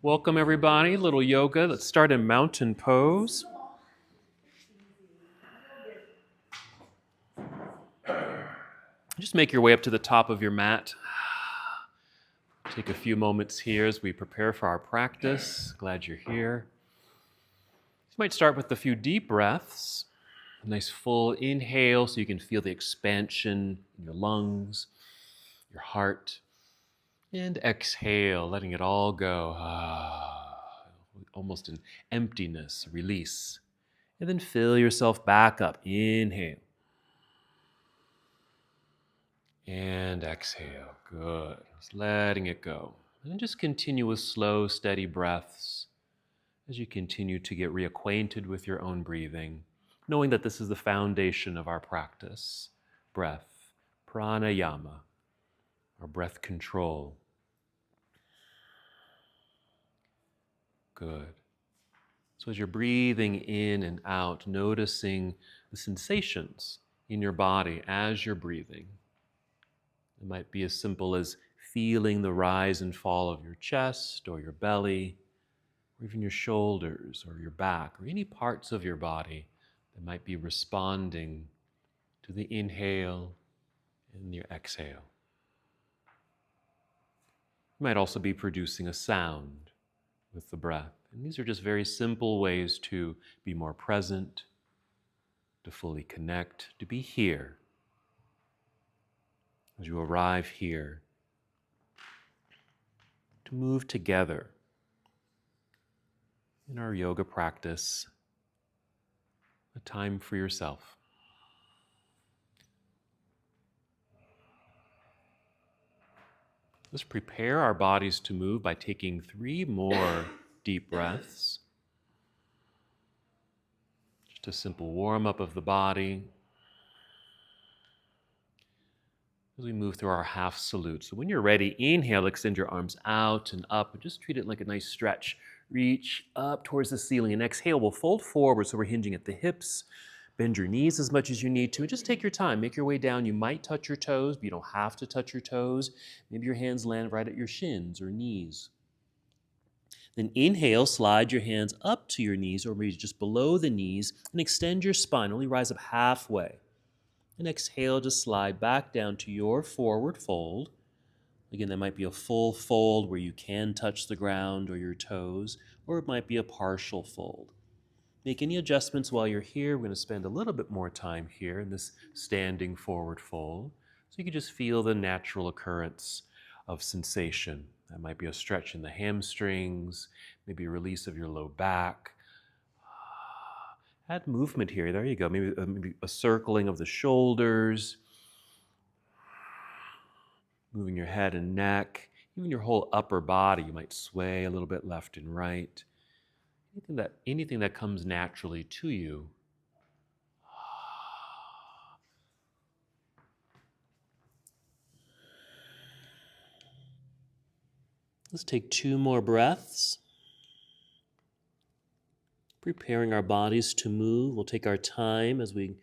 Welcome everybody, little yoga. Let's start in mountain pose. Just make your way up to the top of your mat. Take a few moments here as we prepare for our practice. Glad you're here. You might start with a few deep breaths. A nice full inhale so you can feel the expansion in your lungs, your heart. And exhale, letting it all go. Almost an emptiness, release. And then fill yourself back up. Inhale. And exhale. Good. Just letting it go. And just continue with slow, steady breaths as you continue to get reacquainted with your own breathing, knowing that this is the foundation of our practice. Breath, pranayama, or breath control. Good. So as you're breathing in and out, noticing the sensations in your body as you're breathing. It might be as simple as feeling the rise and fall of your chest or your belly, or even your shoulders or your back, or any parts of your body that might be responding to the inhale and your exhale. You might also be producing a sound with the breath. And these are just very simple ways to be more present, to fully connect, to be here. As you arrive here, to move together in our yoga practice, a time for yourself. Let's prepare our bodies to move by taking 3 more deep breaths. Just a simple warm-up of the body as we move through our half salute. So when you're ready, inhale, extend your arms out and up, and just treat it like a nice stretch. Reach up towards the ceiling, and exhale, we'll fold forward so we're hinging at the hips. Bend your knees as much as you need to, and just take your time. Make your way down. You might touch your toes, but you don't have to touch your toes. Maybe your hands land right at your shins or knees. Then inhale, slide your hands up to your knees or maybe just below the knees, and extend your spine. Only rise up halfway. And exhale to slide back down to your forward fold. Again, that might be a full fold where you can touch the ground or your toes, or it might be a partial fold. Make any adjustments while you're here. We're going to spend a little bit more time here in this standing forward fold, so you can just feel the natural occurrence of sensation. That might be a stretch in the hamstrings, maybe a release of your low back. Add movement here. There you go. Maybe a circling of the shoulders, moving your head and neck, even your whole upper body. You might sway a little bit left and right. Anything that comes naturally to you. Let's take 2 more breaths. Preparing our bodies to move. We'll take our time as we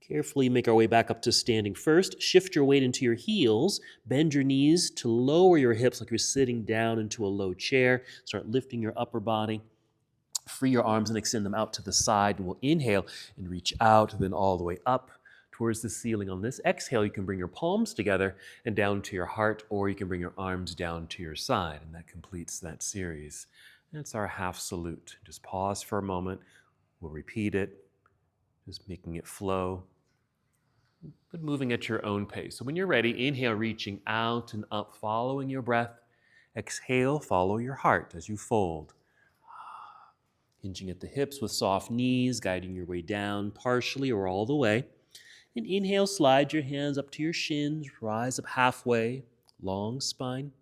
carefully make our way back up to standing. First, shift your weight into your heels. Bend your knees to lower your hips like you're sitting down into a low chair. Start lifting your upper body. Free your arms and extend them out to the side. And we'll inhale and reach out, then all the way up towards the ceiling. On this exhale, you can bring your palms together and down to your heart, or you can bring your arms down to your side. And that completes that series. That's our half salute. Just pause for a moment. We'll repeat it, just making it flow, but moving at your own pace. So when you're ready, inhale, reaching out and up, following your breath. Exhale, follow your heart as you fold. Hinging at the hips with soft knees, guiding your way down partially or all the way. And inhale, slide your hands up to your shins, rise up halfway, long spine.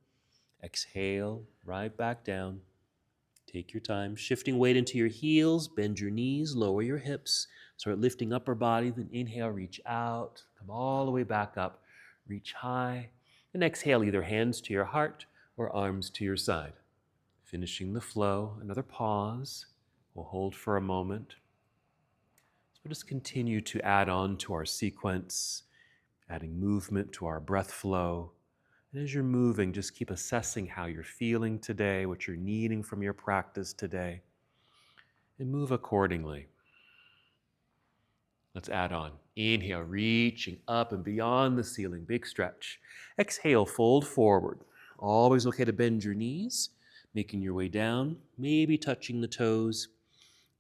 Exhale, right back down. Take your time, shifting weight into your heels, bend your knees, lower your hips. Start lifting upper body, then inhale, reach out, come all the way back up, reach high. And exhale, either hands to your heart or arms to your side. Finishing the flow, another pause. We'll hold for a moment. So we'll just continue to add on to our sequence, adding movement to our breath flow. And as you're moving, just keep assessing how you're feeling today, what you're needing from your practice today, and move accordingly. Let's add on. Inhale, reaching up and beyond the ceiling, big stretch. Exhale, fold forward. Always okay to bend your knees, making your way down, maybe touching the toes.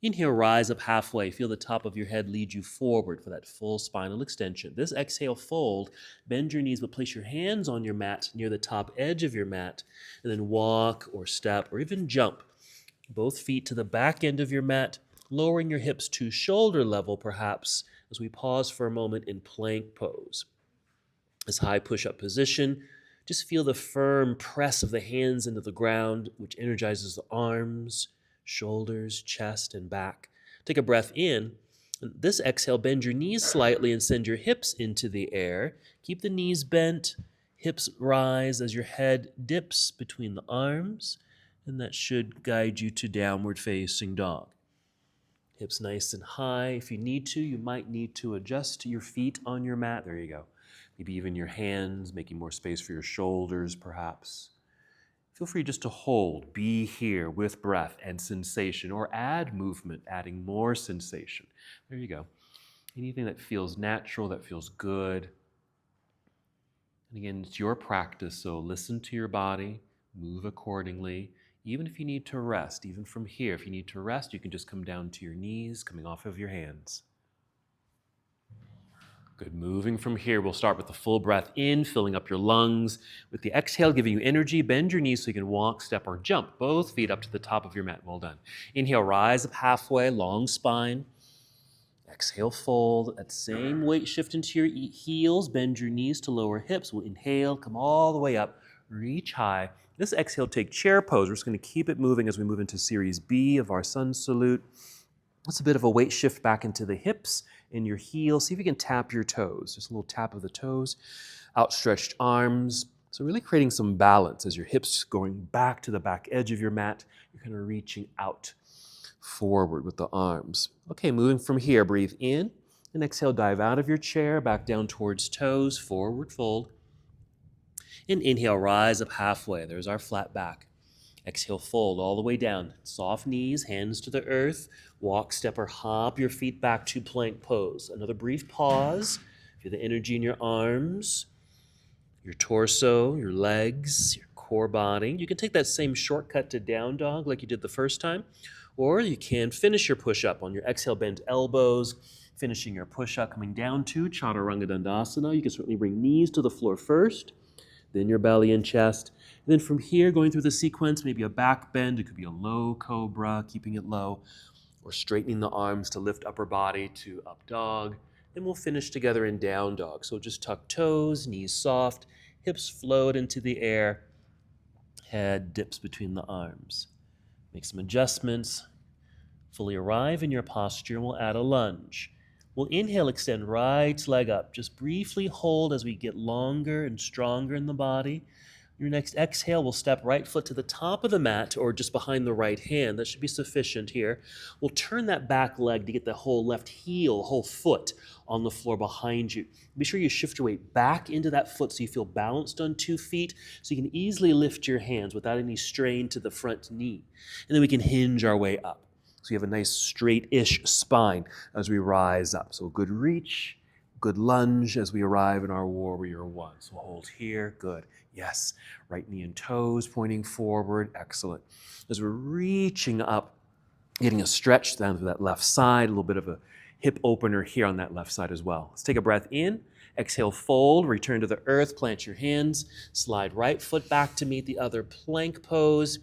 Inhale, rise up halfway. Feel the top of your head lead you forward for that full spinal extension. This exhale, fold. Bend your knees, but place your hands on your mat near the top edge of your mat, and then walk or step or even jump. Both feet to the back end of your mat, lowering your hips to shoulder level perhaps as we pause for a moment in plank pose. This high push-up position, just feel the firm press of the hands into the ground, which energizes the arms, shoulders, chest, and back. Take a breath in. This exhale, bend your knees slightly and send your hips into the air. Keep the knees bent, hips rise as your head dips between the arms, and that should guide you to downward facing dog. Hips nice and high. If you need to, you might need to adjust your feet on your mat. There you go. Maybe even your hands, making more space for your shoulders, perhaps. Feel free just to hold, be here with breath and sensation, or add movement, adding more sensation. There you go. Anything that feels natural, that feels good. And again, it's your practice, so listen to your body, move accordingly. Even if you need to rest, even from here, if you need to rest, you can just come down to your knees, coming off of your hands. Good. Moving from here, we'll start with the full breath in, filling up your lungs. With the exhale, giving you energy, bend your knees so you can walk, step, or jump. Both feet up to the top of your mat. Well done. Inhale, rise up halfway, long spine. Exhale, fold. That same weight shift into your heels. Bend your knees to lower hips. We'll inhale, come all the way up, reach high. This exhale, take chair pose. We're just going to keep it moving as we move into Series B of our Sun Salute. That's a bit of a weight shift back into the hips and your heels. See if you can tap your toes. Just a little tap of the toes. Outstretched arms. So really creating some balance as your hips going back to the back edge of your mat. You're kind of reaching out forward with the arms. Okay, moving from here, breathe in and exhale, dive out of your chair, back down towards toes, forward fold. And inhale, rise up halfway. There's our flat back. Exhale, fold all the way down. Soft knees, hands to the earth. Walk, step, or hop your feet back to plank pose. Another brief pause. Feel the energy in your arms, your torso, your legs, your core body. You can take that same shortcut to down dog like you did the first time, or you can finish your push-up on your exhale, bend elbows, finishing your push-up, coming down to Chaturanga Dandasana. You can certainly bring knees to the floor first, then your belly and chest. And then from here, going through the sequence, maybe a back bend. It could be a low cobra, keeping it low, or straightening the arms to lift upper body to up dog. And we'll finish together in down dog. So just tuck toes, knees soft, hips float into the air, head dips between the arms. Make some adjustments. Fully arrive in your posture, and we'll add a lunge. We'll inhale, extend right leg up. Just briefly hold as we get longer and stronger in the body. Your next exhale, we'll step right foot to the top of the mat or just behind the right hand. That should be sufficient here. We'll turn that back leg to get the whole left heel, whole foot on the floor behind you. Be sure you shift your weight back into that foot so you feel balanced on 2 feet, so you can easily lift your hands without any strain to the front knee. And then we can hinge our way up. So you have a nice straight-ish spine as we rise up. So a good reach, good lunge as we arrive in our Warrior One. So hold here, good. Yes, right knee and toes pointing forward, excellent. As we're reaching up, getting a stretch down to that left side, a little bit of a hip opener here on that left side as well. Let's take a breath in, exhale, fold, return to the earth, plant your hands, slide right foot back to meet the other plank pose,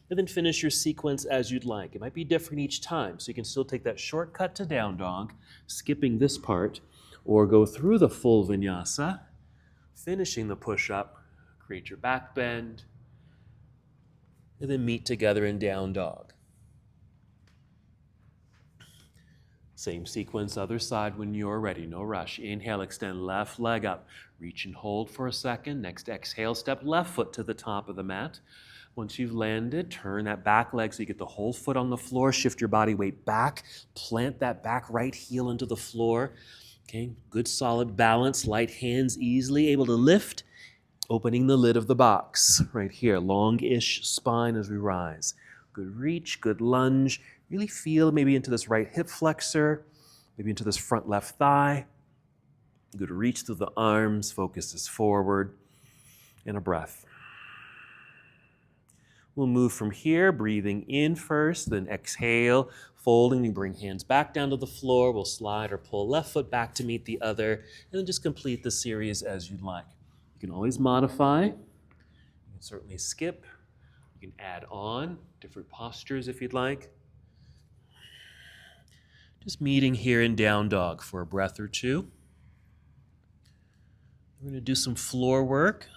and then finish your sequence as you'd like. It might be different each time, so you can still take that shortcut to down dog, skipping this part, or go through the full vinyasa, finishing the push-up, create your back bend, and then meet together in down dog. Same sequence, other side when you're ready, no rush. Inhale, extend left leg up. Reach and hold for a second. Next exhale, step left foot to the top of the mat. Once you've landed, turn that back leg so you get the whole foot on the floor. Shift your body weight back. Plant that back right heel into the floor. Okay, good solid balance. Light hands easily able to lift Opening the lid of the box right here. Long-ish spine as we rise. Good reach, good lunge. Really feel maybe into this right hip flexor, maybe into this front left thigh. Good reach through the arms, focus is forward, and a breath. We'll move from here, breathing in first, then exhale, folding. We bring hands back down to the floor. We'll slide or pull left foot back to meet the other, and then just complete the series as you'd like. You can always modify. You can certainly skip. You can add on different postures if you'd like. Just meeting here in down dog for a breath or two. We're going to do some floor work.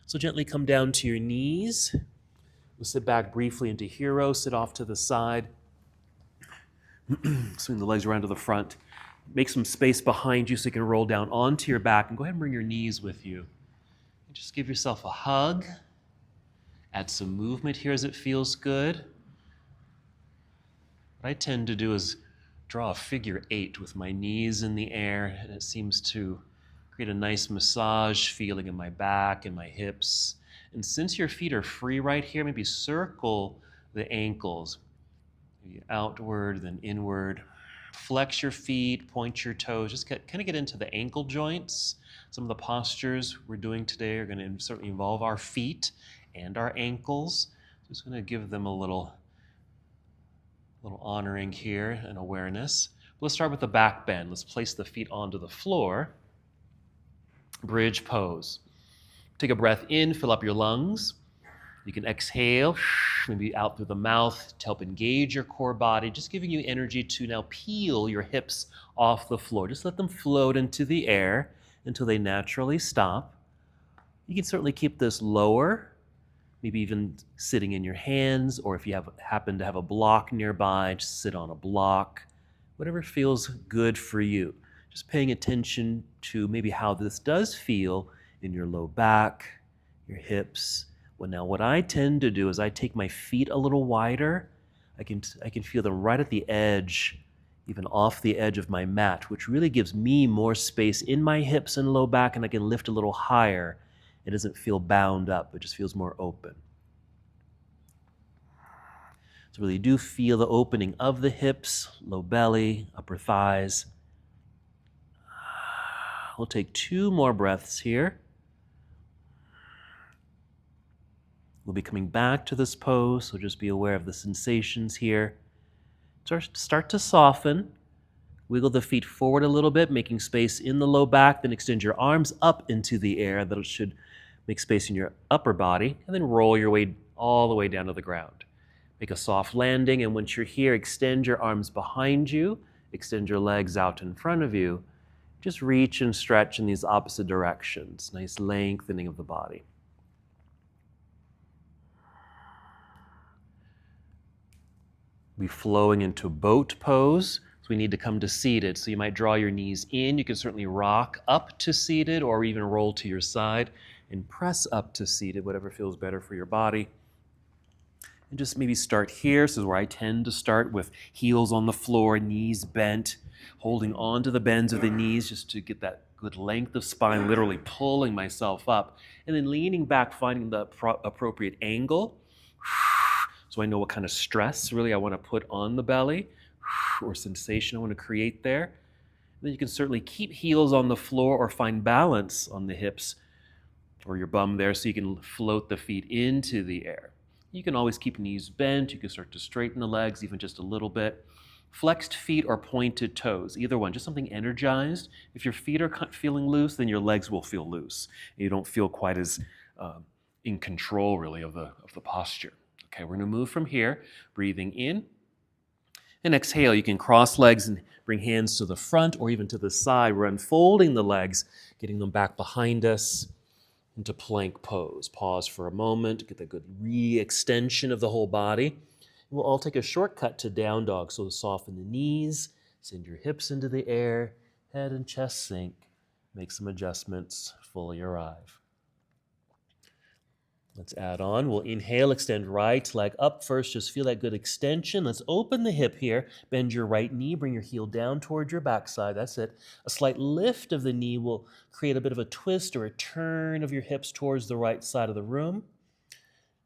So gently come down to your knees. We'll sit back briefly into hero, sit off to the side. Swing the legs around to the front. Make some space behind you so you can roll down onto your back, and go ahead and bring your knees with you. And just give yourself a hug. Add some movement here as it feels good. What I tend to do is draw a figure 8 with my knees in the air, and it seems to create a nice massage feeling in my back and my hips. And since your feet are free right here, maybe circle the ankles. Maybe outward, then inward. Flex your feet, point your toes. Just kind of get into the ankle joints. Some of the postures we're doing today are going to certainly involve our feet and our ankles. Just going to give them a little honoring here and awareness. Let's start with the back bend. Let's place the feet onto the floor. Bridge pose. Take a breath in, fill up your lungs. You can exhale, maybe out through the mouth to help engage your core body, just giving you energy to now peel your hips off the floor. Just let them float into the air until they naturally stop. You can certainly keep this lower, maybe even sitting in your hands, or if you happen to have a block nearby, just sit on a block. Whatever feels good for you. Just paying attention to maybe how this does feel in your low back, your hips. Well, now what I tend to do is I take my feet a little wider. I can feel them right at the edge, even off the edge of my mat, which really gives me more space in my hips and low back, and I can lift a little higher. It doesn't feel bound up. It just feels more open. So really do feel the opening of the hips, low belly, upper thighs. We'll take 2 more breaths here. We'll be coming back to this pose, so just be aware of the sensations here. Start to soften. Wiggle the feet forward a little bit, making space in the low back, then extend your arms up into the air. That should make space in your upper body, and then roll your way all the way down to the ground. Make a soft landing, and once you're here, extend your arms behind you, extend your legs out in front of you. Just reach and stretch in these opposite directions. Nice lengthening of the body. Be flowing into boat pose. So we need to come to seated. So you might draw your knees in. You can certainly rock up to seated or even roll to your side and press up to seated, whatever feels better for your body. And just maybe start here. This is where I tend to start, with heels on the floor, knees bent, holding on to the bends of the knees just to get that good length of spine, literally pulling myself up, and then leaning back, finding the appropriate angle. So I know what kind of stress really I want to put on the belly or sensation I want to create there. Then you can certainly keep heels on the floor or find balance on the hips or your bum there so you can float the feet into the air. You can always keep knees bent. You can start to straighten the legs even just a little bit. Flexed feet or pointed toes, either one, just something energized. If your feet are feeling loose, then your legs will feel loose. You don't feel quite as in control really of the posture. Okay, we're gonna move from here, breathing in and exhale. You can cross legs and bring hands to the front or even to the side. We're unfolding the legs, getting them back behind us into plank pose. Pause for a moment, get the good re-extension of the whole body. We'll all take a shortcut to down dog. So soften the knees, send your hips into the air, head and chest sink. Make some adjustments, fully arrive. Let's add on. We'll inhale, extend right leg up first. Just feel that good extension. Let's open the hip here. Bend your right knee. Bring your heel down towards your backside. That's it. A slight lift of the knee will create a bit of a twist or a turn of your hips towards the right side of the room.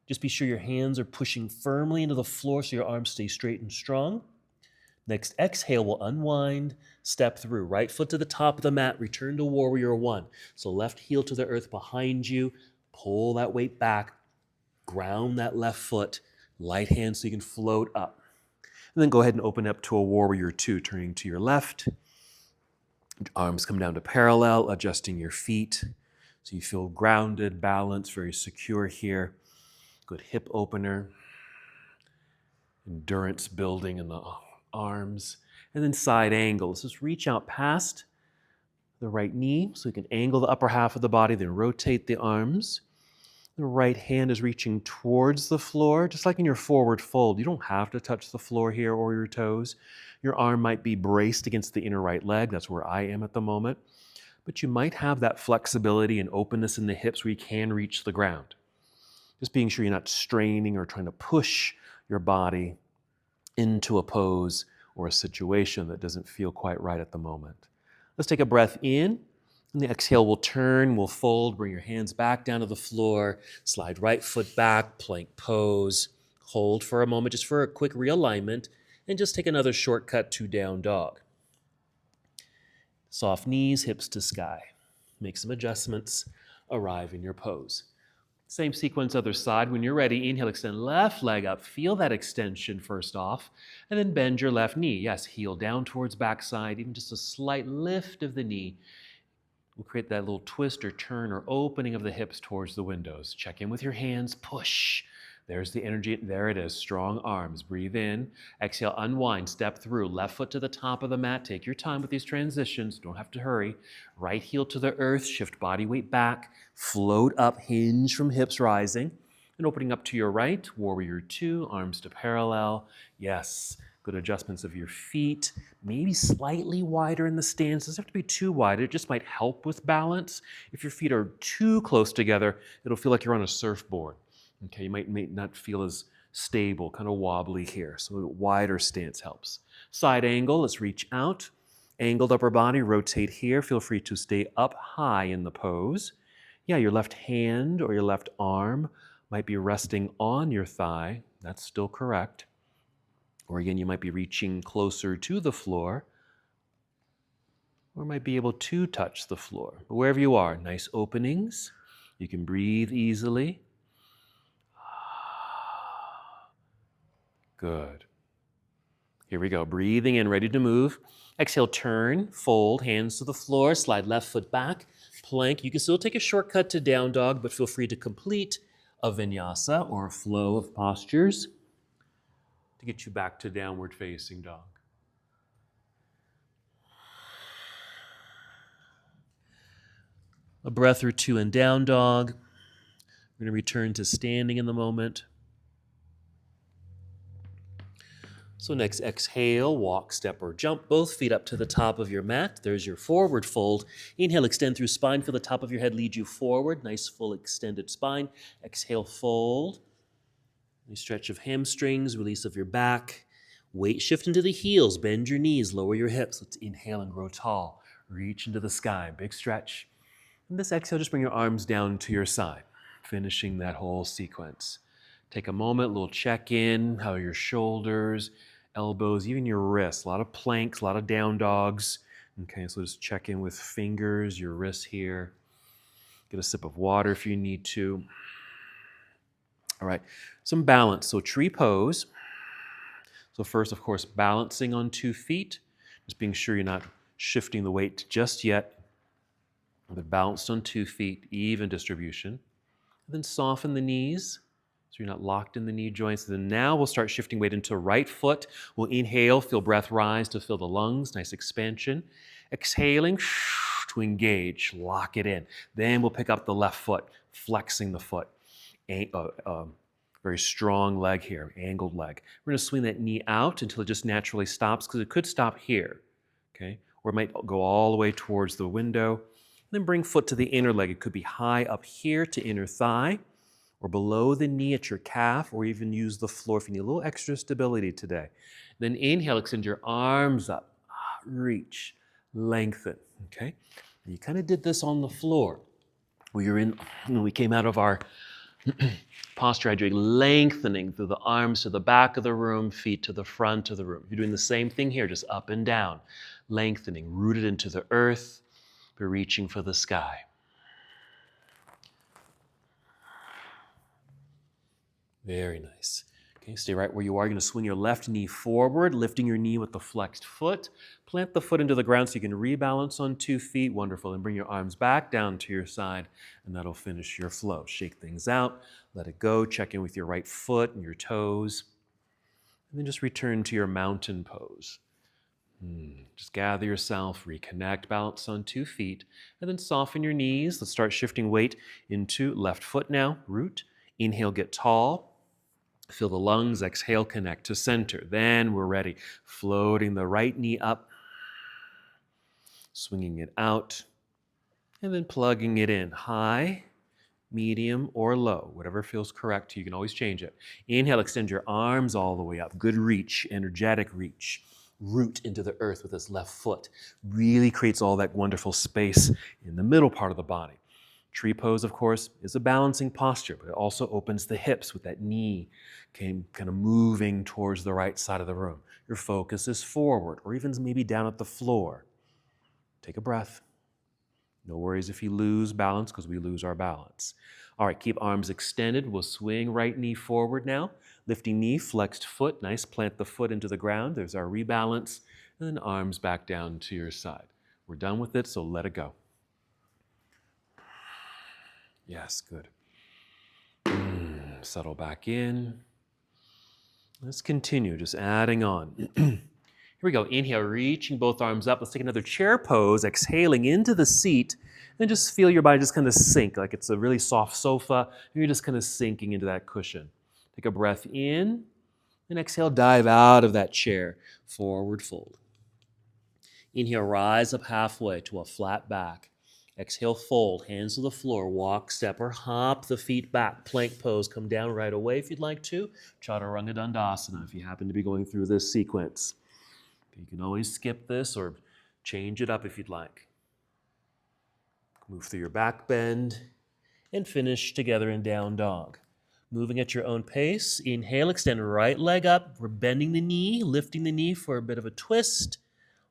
Just be sure your hands are pushing firmly into the floor so your arms stay straight and strong. Next exhale, we'll unwind, step through. Right foot to the top of the mat, return to warrior one. So left heel to the earth behind you. Pull that weight back, ground that left foot, light hand so you can float up. And then go ahead and open up to a warrior two, turning to your left. Arms come down to parallel, adjusting your feet. So you feel grounded, balanced, very secure here. Good hip opener. Endurance building in the arms. And then side angle. Let's just reach out past the right knee so you can angle the upper half of the body, then rotate the arms. The right hand is reaching towards the floor, just like in your forward fold. You don't have to touch the floor here or your toes. Your arm might be braced against the inner right leg. That's where I am at the moment. But you might have that flexibility and openness in the hips where you can reach the ground. Just being sure you're not straining or trying to push your body into a pose or a situation that doesn't feel quite right at the moment. Let's take a breath in. And the exhale, we'll turn, we'll fold, bring your hands back down to the floor, slide right foot back, plank pose, hold for a moment just for a quick realignment, and just take another shortcut to down dog. Soft knees, hips to sky. Make some adjustments, arrive in your pose. Same sequence, other side. When you're ready, inhale, extend left leg up. Feel that extension first off, and then bend your left knee. Yes, heel down towards backside, even just a slight lift of the knee. We'll create that little twist or turn or opening of the hips towards the windows. Check in with your hands, push. There's the energy, there it is, strong arms. Breathe in, exhale, unwind, step through. Left foot to the top of the mat. Take your time with these transitions, don't have to hurry. Right heel to the earth, shift body weight back, float up, hinge from hips rising. And opening up to your right, warrior two, arms to parallel. Yes, good adjustments of your feet, maybe slightly wider in the stance. It doesn't have to be too wide. It just might help with balance. If your feet are too close together, it'll feel like you're on a surfboard. Okay, you might not feel as stable, kind of wobbly here. So a wider stance helps. Side angle, let's reach out. Angled upper body, rotate here. Feel free to stay up high in the pose. Yeah, your left hand or your left arm might be resting on your thigh. That's still correct. Or again, you might be reaching closer to the floor, or might be able to touch the floor. But wherever you are, nice openings. You can breathe easily. Good. Here we go. Breathing in, ready to move. Exhale, turn, fold, hands to the floor, slide left foot back, plank. You can still take a shortcut to down dog, but feel free to complete a vinyasa or a flow of postures to get you back to downward facing dog. A breath or two in down dog. We're going to return to standing in the moment. So next, exhale, walk, step, or jump. Both feet up to the top of your mat. There's your forward fold. Inhale, extend through spine. Feel the top of your head lead you forward. Nice full extended spine. Exhale, fold. Nice stretch of hamstrings, release of your back. Weight shift into the heels. Bend your knees, lower your hips. Let's inhale and grow tall. Reach into the sky, big stretch. And this exhale, just bring your arms down to your side, finishing that whole sequence. Take a moment, a little check-in, how are your shoulders, elbows, even your wrists. A lot of planks, a lot of down dogs. Okay, so just check in with fingers, your wrists here. Get a sip of water if you need to. All right, some balance. So tree pose. So first, of course, balancing on 2 feet. Just being sure you're not shifting the weight just yet. But balanced on 2 feet, even distribution. And then soften the knees. So you're not locked in the knee joints. And then now we'll start shifting weight into right foot. We'll inhale, feel breath rise to fill the lungs, nice expansion. Exhaling to engage, lock it in. Then we'll pick up the left foot, flexing the foot. Very strong leg here, angled leg. We're going to swing that knee out until it just naturally stops, because it could stop here, okay? Or it might go all the way towards the window. Then bring foot to the inner leg. It could be high up here to inner thigh, or below the knee at your calf, or even use the floor if you need a little extra stability today. Then inhale, extend your arms up. Reach, lengthen, okay? And you kind of did this on the floor. When we came out of our posture hydrating, lengthening through the arms to the back of the room, feet to the front of the room. You're doing the same thing here, just up and down. Lengthening, rooted into the earth, but reaching for the sky. Very nice. Okay, stay right where you are. You're going to swing your left knee forward, lifting your knee with the flexed foot. Plant the foot into the ground so you can rebalance on 2 feet. Wonderful. And bring your arms back down to your side, and that'll finish your flow. Shake things out. Let it go. Check in with your right foot and your toes. And then just return to your mountain pose. Just gather yourself, reconnect, balance on 2 feet, and then soften your knees. Let's start shifting weight into left foot now. Root. Inhale, get tall. Fill the lungs. Exhale, connect to center. Then we're ready. Floating the right knee up, swinging it out, and then plugging it in. High, medium, or low, whatever feels correct to you. You can always change it. Inhale, extend your arms all the way up. Good reach, energetic reach. Root into the earth with this left foot. Really creates all that wonderful space in the middle part of the body. Tree pose, of course, is a balancing posture, but it also opens the hips with that knee kind of moving towards the right side of the room. Your focus is forward, or even maybe down at the floor. Take a breath. No worries if you lose balance, because we lose our balance. All right, keep arms extended. We'll swing right knee forward now. Lifting knee, flexed foot. Nice, plant the foot into the ground. There's our rebalance. And then arms back down to your side. We're done with it, so let it go. Yes, good. Settle back in. Let's continue, just adding on. Here we go. Inhale, reaching both arms up. Let's take another chair pose, exhaling into the seat. And just feel your body just kind of sink, like it's a really soft sofa. You're just kind of sinking into that cushion. Take a breath in, and exhale, dive out of that chair. Forward fold. Inhale, rise up halfway to a flat back. Exhale, fold, hands to the floor, walk, step, or hop the feet back. Plank pose, come down right away if you'd like to. Chaturanga Dandasana if you happen to be going through this sequence. You can always skip this or change it up if you'd like. Move through your back bend and finish together in down dog. Moving at your own pace. Inhale, extend right leg up. We're bending the knee, lifting the knee for a bit of a twist,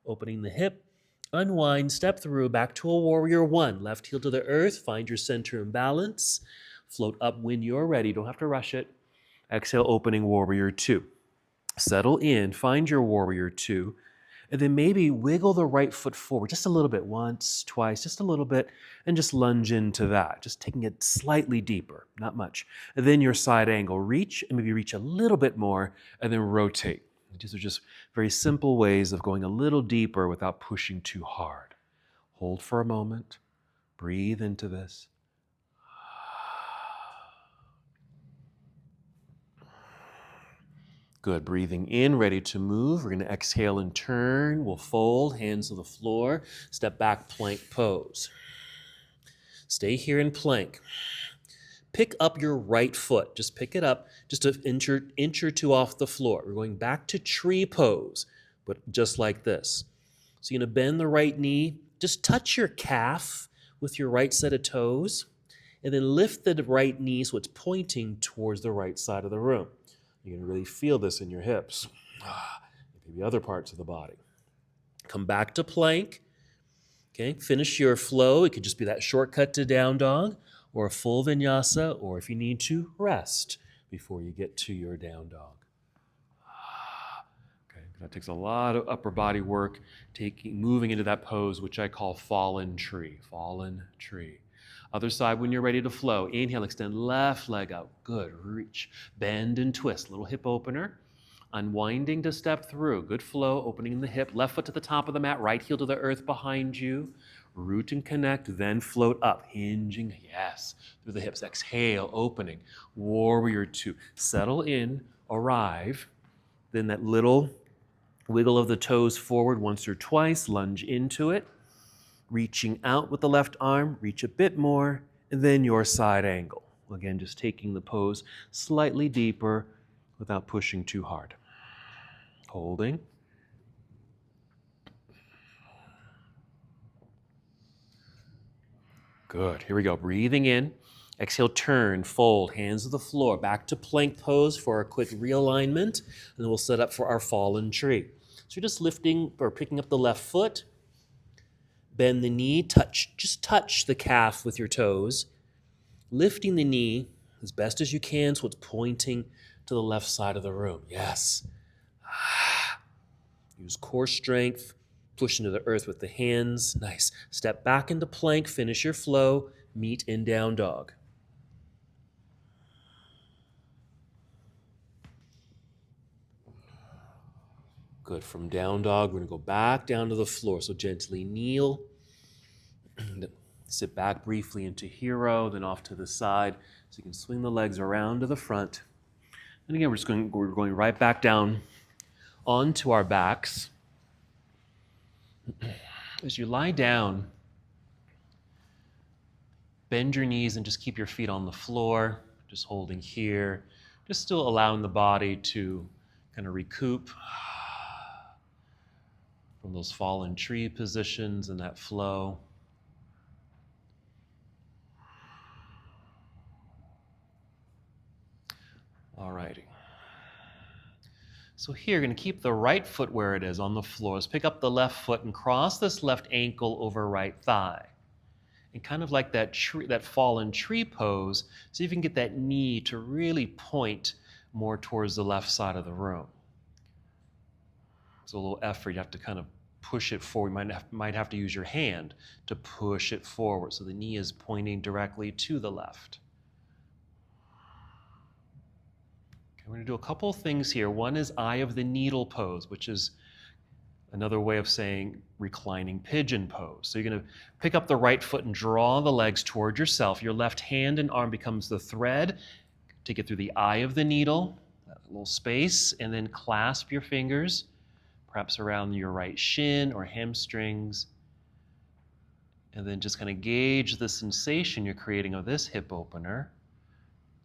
opening the hip. Unwind, step through, back to a warrior 1. Left heel to the earth, find your center and balance. Float up when you're ready, don't have to rush it. Exhale, opening warrior 2. Settle in, find your warrior 2, and then maybe wiggle the right foot forward just a little bit, once, twice, just a little bit, and just lunge into that, just taking it slightly deeper, not much. And then your side angle, reach, and maybe reach a little bit more, and then rotate. These are just very simple ways of going a little deeper without pushing too hard. Hold for a moment. Breathe into this. Good. Breathing in, ready to move. We're going to exhale and turn. We'll fold, hands to the floor. Step back, plank pose. Stay here in plank. Pick up your right foot. Just pick it up just an inch or two off the floor. We're going back to tree pose, but just like this. So you're going to bend the right knee. Just touch your calf with your right set of toes, and then lift the right knee so it's pointing towards the right side of the room. You're going to really feel this in your hips, maybe other parts of the body. Come back to plank. Okay, finish your flow. It could just be that shortcut to down dog, or a full vinyasa, or if you need to, rest before you get to your down dog. Okay, that takes a lot of upper body work, moving into that pose, which I call fallen tree. Fallen tree. Other side when you're ready to flow. Inhale, extend left leg out. Good, reach. Bend and twist. Little hip opener. Unwinding to step through. Good flow, opening the hip. Left foot to the top of the mat. Right heel to the earth behind you. Root and connect, then float up. Hinging, yes, through the hips. Exhale, opening. Warrior 2. Settle in, arrive. Then that little wiggle of the toes forward once or twice. Lunge into it. Reaching out with the left arm, reach a bit more, and then your side angle. Again, just taking the pose slightly deeper without pushing too hard. Holding. Good. Here we go. Breathing in. Exhale, turn, fold, hands to the floor. Back to plank pose for a quick realignment. And then we'll set up for our fallen tree. So you're just lifting or picking up the left foot. Bend the knee. Just touch the calf with your toes. Lifting the knee as best as you can so it's pointing to the left side of the room. Yes. Use core strength. Push into the earth with the hands. Nice. Step back into plank. Finish your flow. Meet in down dog. Good. From down dog, we're going to go back down to the floor. So gently kneel. Sit back briefly into hero, then off to the side. So you can swing the legs around to the front. And again, we're going right back down onto our backs. As you lie down, bend your knees and just keep your feet on the floor, just holding here, just still allowing the body to kind of recoup from those fallen tree positions and that flow. All righty. So here, you're going to keep the right foot where it is on the floor. Let's pick up the left foot and cross this left ankle over right thigh. And kind of like that fallen tree pose, see if you can get that knee to really point more towards the left side of the room. It's a little effort. You have to kind of push it forward. You might have to use your hand to push it forward so the knee is pointing directly to the left. We're going to do a couple of things here. One is eye of the needle pose, which is another way of saying reclining pigeon pose. So you're going to pick up the right foot and draw the legs toward yourself. Your left hand and arm becomes the thread. Take it through the eye of the needle, that little space, and then clasp your fingers, perhaps around your right shin or hamstrings. And then just kind of gauge the sensation you're creating of this hip opener.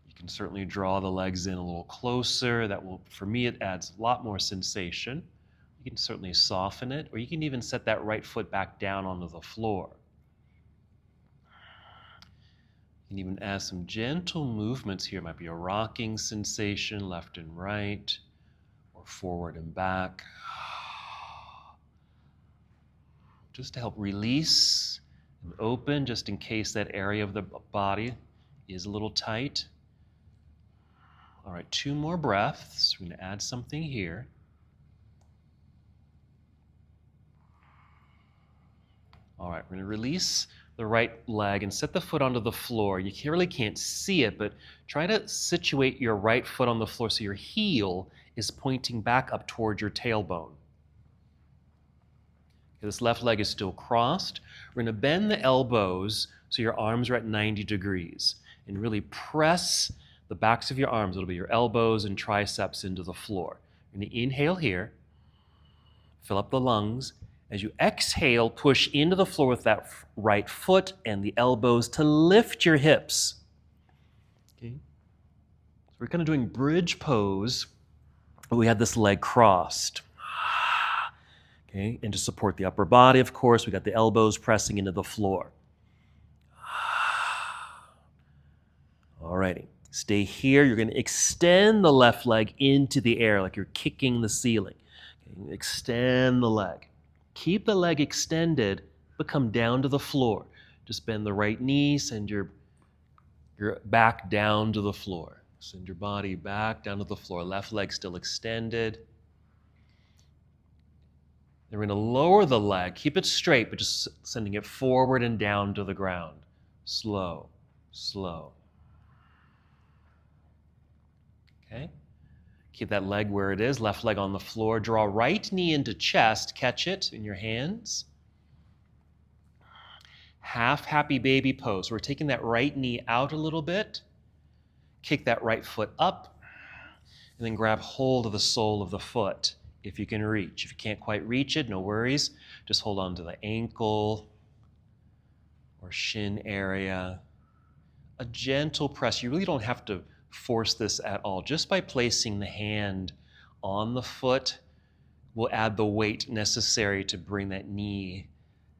You can certainly draw the legs in a little closer. That will, for me, it adds a lot more sensation. You can certainly soften it, or you can even set that right foot back down onto the floor. You can even add some gentle movements here. It might be a rocking sensation, left and right, or forward and back. Just to help release and open, just in case that area of the body is a little tight. All right, 2 more breaths. We're going to add something here. All right, we're going to release the right leg and set the foot onto the floor. You really can't see it, but try to situate your right foot on the floor so your heel is pointing back up towards your tailbone. Okay, this left leg is still crossed. We're going to bend the elbows so your arms are at 90 degrees and really press the backs of your arms, it'll be your elbows and triceps, into the floor. You're going to inhale here, fill up the lungs. As you exhale, push into the floor with that right foot and the elbows to lift your hips. Okay. So we're kind of doing bridge pose, but we have this leg crossed. Okay. And to support the upper body, of course, we got the elbows pressing into the floor. All righty. Stay here. You're going to extend the left leg into the air like you're kicking the ceiling. Okay. Extend the leg. Keep the leg extended, but come down to the floor. Just bend the right knee, send your back down to the floor. Send your body back down to the floor. Left leg still extended. Then we're going to lower the leg. Keep it straight, but just sending it forward and down to the ground. Slow, slow. Okay. Keep that leg where it is, left leg on the floor. Draw right knee into chest, catch it in your hands. Half happy baby pose. We're taking that right knee out a little bit. Kick that right foot up, and then grab hold of the sole of the foot if you can reach. If you can't quite reach it, no worries. Just hold on to the ankle or shin area. a gentle press. You really don't have to force this at all. Just by placing the hand on the foot will add the weight necessary to bring that knee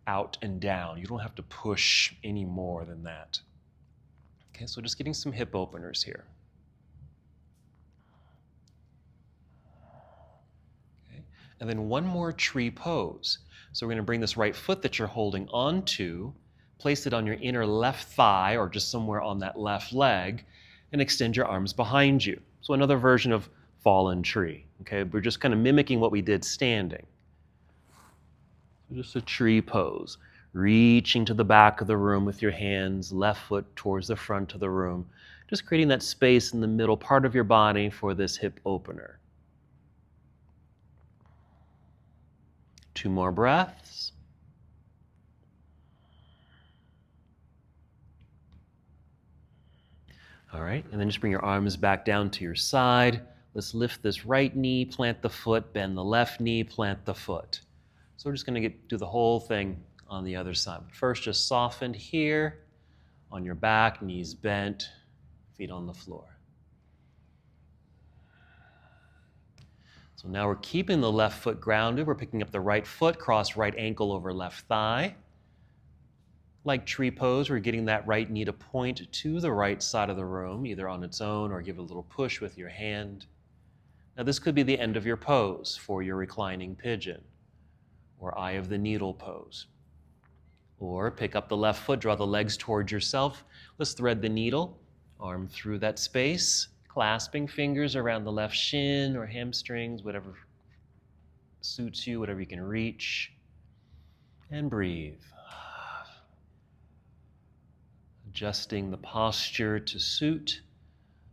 out and down. You don't have to push any more than that. Okay, so just getting some hip openers here. Okay. And then one more tree pose. So we're going to bring this right foot that you're holding onto, place it on your inner left thigh or just somewhere on that left leg, and extend your arms behind you. So another version of fallen tree. Okay, we're just kind of mimicking what we did standing. Just a tree pose. Reaching to the back of the room with your hands, left foot towards the front of the room. Just creating that space in the middle part of your body for this hip opener. 2 more breaths. All right, and then just bring your arms back down to your side. Let's lift this right knee, plant the foot, bend the left knee, plant the foot. So we're just going to do the whole thing on the other side. But first, just soften here on your back, knees bent, feet on the floor. So now we're keeping the left foot grounded. We're picking up the right foot, cross right ankle over left thigh. Like tree pose, we're getting that right knee to point to the right side of the room, either on its own or give it a little push with your hand. Now this could be the end of your pose for your reclining pigeon or eye of the needle pose. Or pick up the left foot, draw the legs towards yourself. Let's thread the needle, arm through that space, clasping fingers around the left shin or hamstrings, whatever suits you, whatever you can reach. And breathe. Adjusting the posture to suit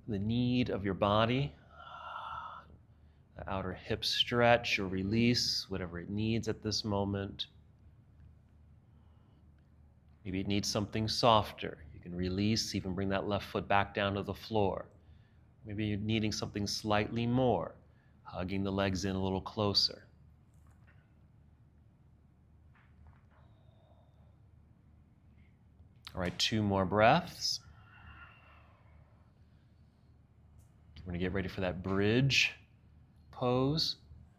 the need of your body. The outer hip stretch or release, whatever it needs at this moment. Maybe it needs something softer. You can release, even bring that left foot back down to the floor. Maybe you're needing something slightly more, hugging the legs in a little closer. All right, 2 more breaths. We're going to get ready for that bridge pose.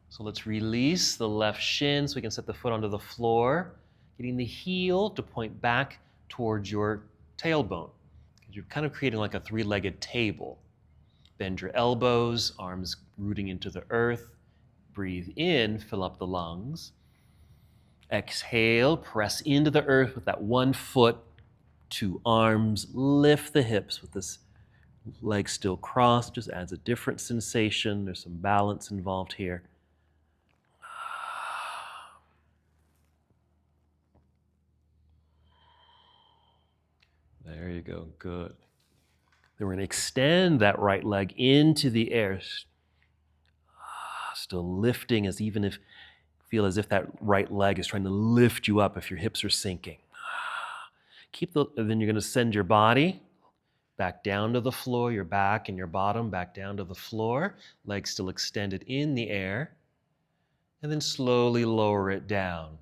So let's release the left shin so we can set the foot onto the floor, getting the heel to point back towards your tailbone. You're kind of creating like a 3-legged table. Bend your elbows, arms rooting into the earth. Breathe in, fill up the lungs. Exhale, press into the earth with that 1 foot, 2 arms. Lift the hips with this leg still crossed. Just adds a different sensation. There's some balance involved here. There you go, good. Then we're going to extend that right leg into the air. Still lifting, as even if feel as if that right leg is trying to lift you up if your hips are sinking. Then you're going to send your body back down to the floor, your back and your bottom back down to the floor, legs still extended in the air, and then slowly lower it down.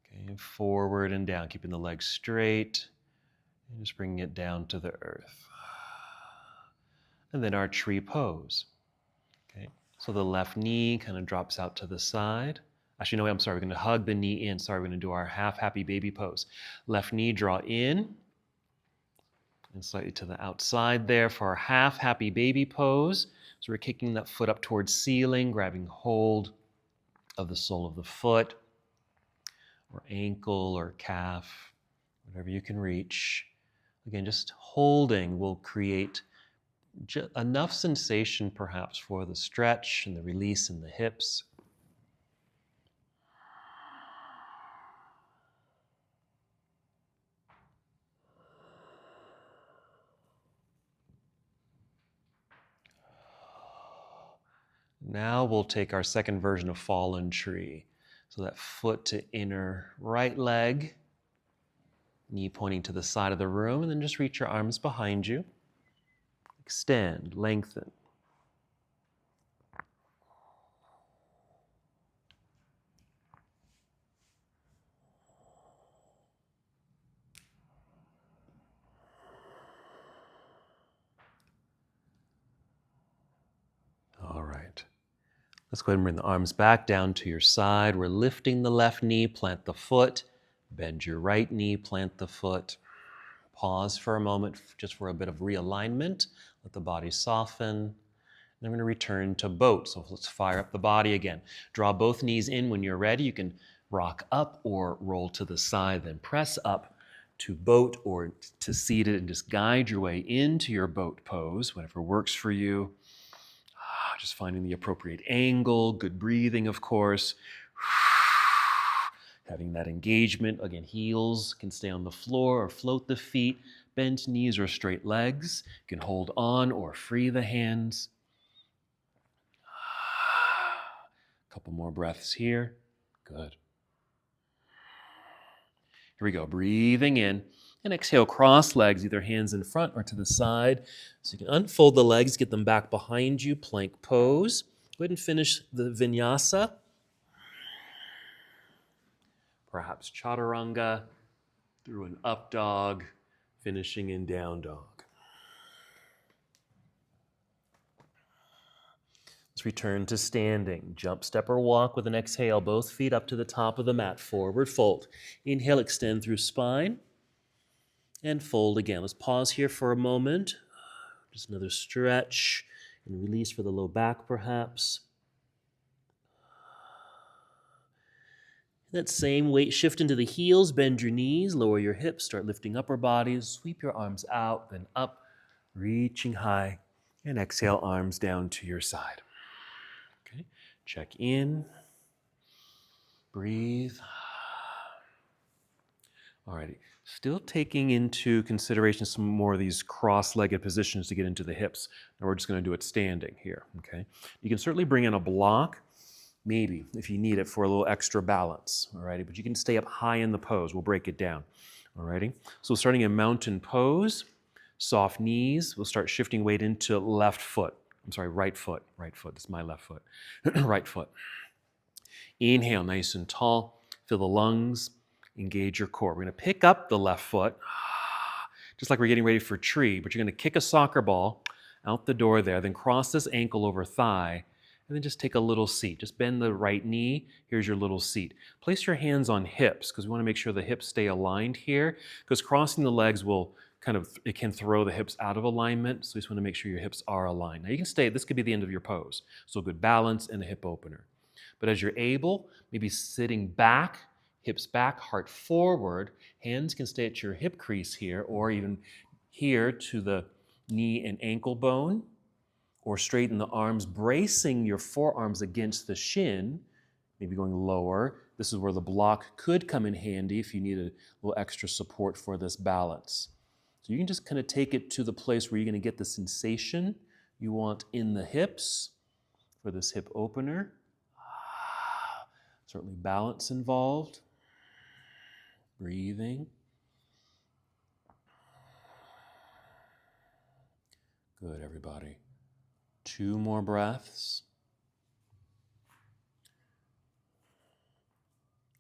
Okay, forward and down, keeping the legs straight, and just bringing it down to the earth. And then our tree pose. Okay, so the left knee kind of drops out to the side. Actually, no, I'm sorry, we're going to hug the knee in. Sorry, we're going to do our half happy baby pose. Left knee draw in, and slightly to the outside there for our half happy baby pose. So we're kicking that foot up towards ceiling, grabbing hold of the sole of the foot, or ankle, or calf, whatever you can reach. Again, just holding will create enough sensation perhaps for the stretch and the release in the hips. Now we'll take our second version of fallen tree. So that foot to inner right leg, knee pointing to the side of the room, and then just reach your arms behind you. Extend, lengthen. Let's go ahead and bring the arms back down to your side. We're lifting the left knee, plant the foot. Bend your right knee, plant the foot. Pause for a moment just for a bit of realignment. Let the body soften. And I'm going to return to boat. So let's fire up the body again. Draw both knees in when you're ready. You can rock up or roll to the side, then press up to boat or to seated and just guide your way into your boat pose, whatever works for you. Just finding the appropriate angle, good breathing, of course. Having that engagement. Again, heels can stay on the floor or float the feet. Bent knees or straight legs. You can hold on or free the hands. A couple more breaths here. Good. Here we go. Breathing in. And exhale, cross legs, either hands in front or to the side. So you can unfold the legs, get them back behind you, plank pose. Go ahead and finish the vinyasa. Perhaps chaturanga through an up dog, finishing in down dog. Let's return to standing. Jump, step, or walk with an exhale. Both feet up to the top of the mat. Forward fold. Inhale, extend through spine. And fold again. Let's pause here for a moment. Just another stretch and release for the low back, perhaps. That same weight, shift into the heels, bend your knees, lower your hips, start lifting upper bodies, sweep your arms out, then up, reaching high, and exhale, arms down to your side. Okay, check in, breathe. Alrighty, still taking into consideration some more of these cross-legged positions to get into the hips. Now we're just going to do it standing here, okay? You can certainly bring in a block, maybe, if you need it for a little extra balance, alrighty? But you can stay up high in the pose. We'll break it down, alrighty? So starting in mountain pose, soft knees. We'll start shifting weight into right foot. This is my left foot. Right foot. Inhale, nice and tall. Fill the lungs. Engage your core. We're going to pick up the left foot, just like we're getting ready for tree, but you're going to kick a soccer ball out the door there, then cross this ankle over thigh, and then just take a little seat. Just bend the right knee. Here's your little seat. Place your hands on hips, because we want to make sure the hips stay aligned here, because crossing the legs it can throw the hips out of alignment, so you just want to make sure your hips are aligned. Now you can stay, this could be the end of your pose, so good balance and a hip opener. But as you're able, maybe sitting back, hips back, heart forward. Hands can stay at your hip crease here, or even here to the knee and ankle bone, or straighten the arms, bracing your forearms against the shin, maybe going lower. This is where the block could come in handy if you need a little extra support for this balance. So you can just kind of take it to the place where you're going to get the sensation you want in the hips for this hip opener. Certainly balance involved. Breathing. Good, everybody. 2 more breaths.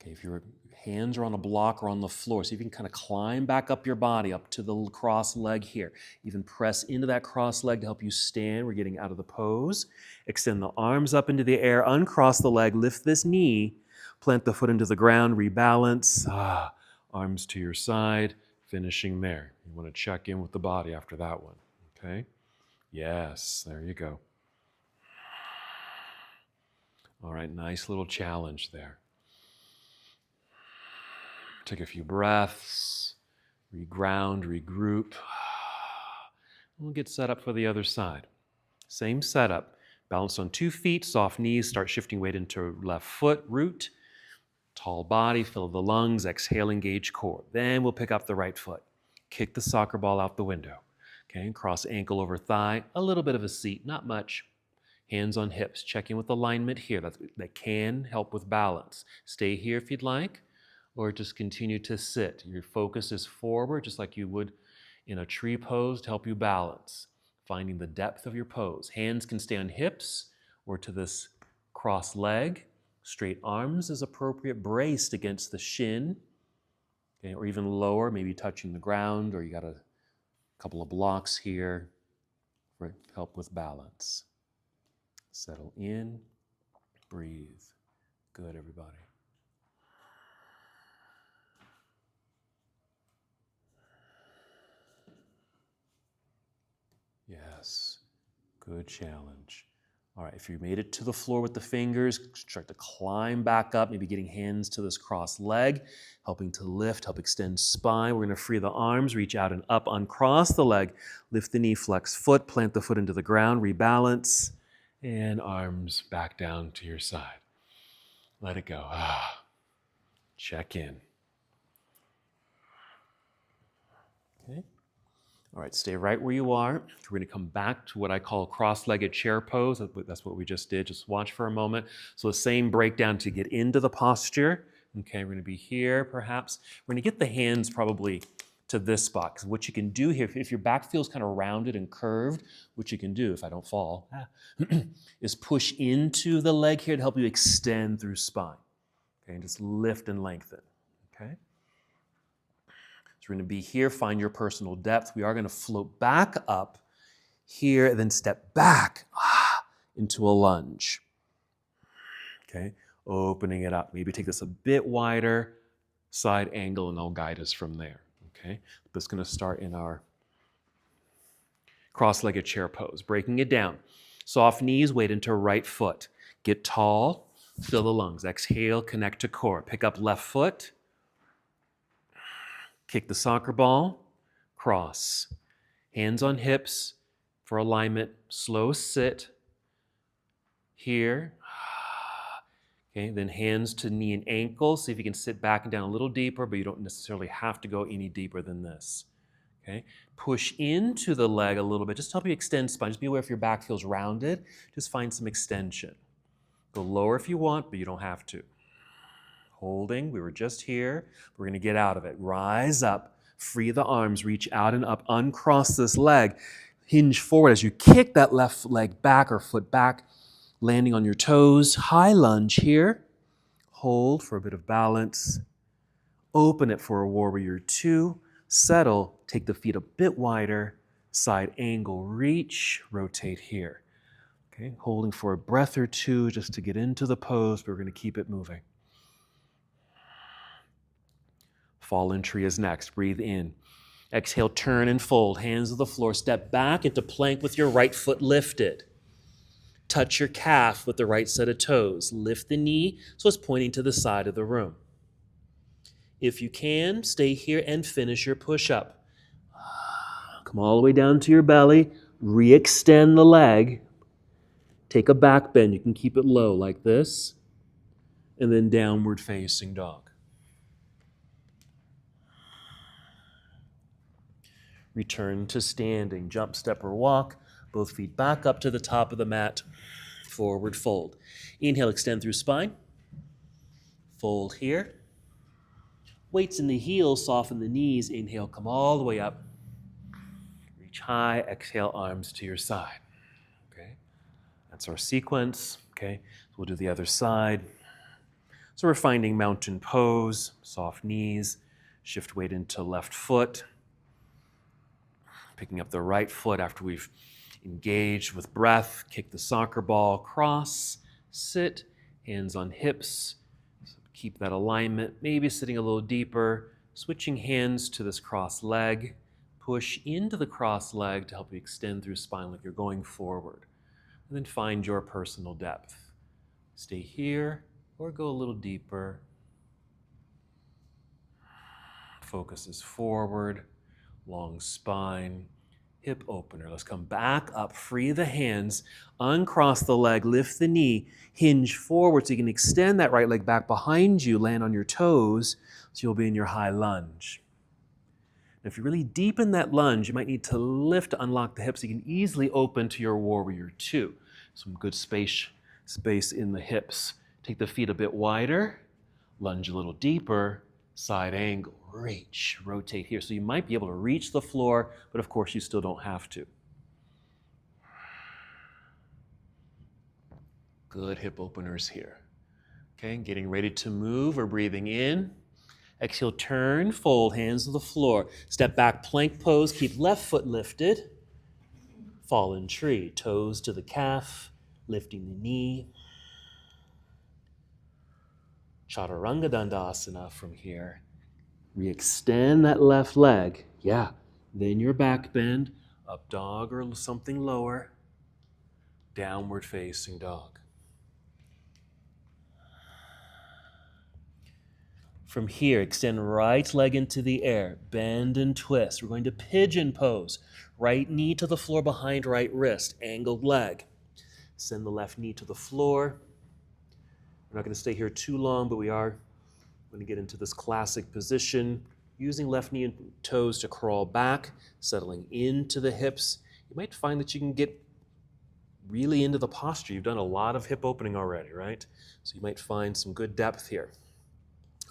Okay, if your hands are on a block or on the floor, see if you can kind of climb back up your body, up to the cross leg here. Even press into that cross leg to help you stand. We're getting out of the pose. Extend the arms up into the air, uncross the leg, lift this knee, plant the foot into the ground, rebalance. Arms to your side, finishing there. You want to check in with the body after that one, okay? Yes, there you go. All right, nice little challenge there. Take a few breaths, reground, regroup. We'll get set up for the other side. Same setup. Balance on 2 feet, soft knees, start shifting weight into left foot, root. Tall body, fill the lungs, exhale, engage core. Then we'll pick up the right foot. Kick the soccer ball out the window. Okay, cross ankle over thigh, a little bit of a seat, not much. Hands on hips, check in with alignment here. That can help with balance. Stay here if you'd like, or just continue to sit. Your focus is forward, just like you would in a tree pose to help you balance. Finding the depth of your pose. Hands can stay on hips or to this cross leg. Straight arms is appropriate, braced against the shin, okay, or even lower, maybe touching the ground, or you got a couple of blocks here for help with balance. Settle in. breathe. Good, everybody. Yes, good challenge. All right, if you made it to the floor with the fingers, start to climb back up, maybe getting hands to this crossed leg, helping to lift, help extend spine. We're going to free the arms, reach out and up, uncross the leg, lift the knee, flex foot, plant the foot into the ground, rebalance, and arms back down to your side. Let it go. Check in. Okay. All right, stay right where you are. We're going to come back to what I call cross-legged chair pose. That's what we just did. Just watch for a moment. So the same breakdown to get into the posture. Okay, we're going to be here perhaps. We're going to get the hands probably to this spot. Because what you can do here, if your back feels kind of rounded and curved, what you can do, if I don't fall, is push into the leg here to help you extend through spine. Okay, and just lift and lengthen. Okay. So we're going to be here, find your personal depth. We are going to float back up here, and then step back into a lunge. Okay, opening it up. Maybe take this a bit wider, side angle, and I'll guide us from there. Okay, but it's going to start in our cross-legged chair pose. Breaking it down. Soft knees, weight into right foot. Get tall, fill the lungs. Exhale, connect to core. Pick up left foot. Kick the soccer ball, cross. Hands on hips for alignment. Slow sit. Here. Okay, then hands to knee and ankle. See if you can sit back and down a little deeper, but you don't necessarily have to go any deeper than this. Okay, push into the leg a little bit. Just help you extend spine. Just be aware if your back feels rounded. Just find some extension. Go lower if you want, but you don't have to. Holding, we were just here. We're going to get out of it. Rise up, free the arms, reach out and up, uncross this leg. Hinge forward as you kick that left leg back or foot back, landing on your toes. High lunge here. Hold for a bit of balance. Open it for a warrior two. Settle, take the feet a bit wider. Side angle, reach, rotate here. Okay, holding for a breath or two just to get into the pose, but we're going to keep it moving. Fallen tree is next. Breathe in. Exhale, turn and fold. Hands to the floor. Step back into plank with your right foot lifted. Touch your calf with the right set of toes. Lift the knee so it's pointing to the side of the room. If you can, stay here and finish your push-up. Come all the way down to your belly. Re-extend the leg. Take a back bend. You can keep it low like this. And then downward facing dog. Return to standing. Jump, step, or walk. Both feet back up to the top of the mat. Forward fold. Inhale, extend through spine. Fold here. Weights in the heels, soften the knees. Inhale, come all the way up. Reach high. Exhale, arms to your side. Okay, that's our sequence. Okay, so we'll do the other side. So we're finding mountain pose, soft knees. Shift weight into left foot. Picking up the right foot after we've engaged with breath. Kick the soccer ball, cross, sit, hands on hips. So keep that alignment, maybe sitting a little deeper. Switching hands to this cross leg. Push into the cross leg to help you extend through spine like you're going forward. And then find your personal depth. Stay here or go a little deeper. Focus is forward. Long spine, hip opener. Let's come back up, free the hands, uncross the leg, lift the knee, hinge forward so you can extend that right leg back behind you, land on your toes, so you'll be in your high lunge. Now, if you really deepen that lunge, you might need to lift to unlock the hips so you can easily open to your warrior two. Some good space in the hips. Take the feet a bit wider, lunge a little deeper, side angle. Reach, rotate here. So you might be able to reach the floor, but of course you still don't have to. Good hip openers here. Okay, getting ready to move. We're breathing in. Exhale, turn, fold, hands to the floor. Step back, plank pose. Keep left foot lifted. Fallen tree, toes to the calf, lifting the knee. Chaturanga Dandasana from here. Re-extend that left leg. Yeah. Then your back bend, up dog or something lower, downward facing dog. From here, extend right leg into the air, bend and twist. We're going to pigeon pose. Right knee to the floor behind right wrist, angled leg. Send the left knee to the floor. We're not going to stay here too long, but we are going to get into this classic position, using left knee and toes to crawl back, settling into the hips. You might find that you can get really into the posture. You've done a lot of hip opening already, right? So you might find some good depth here.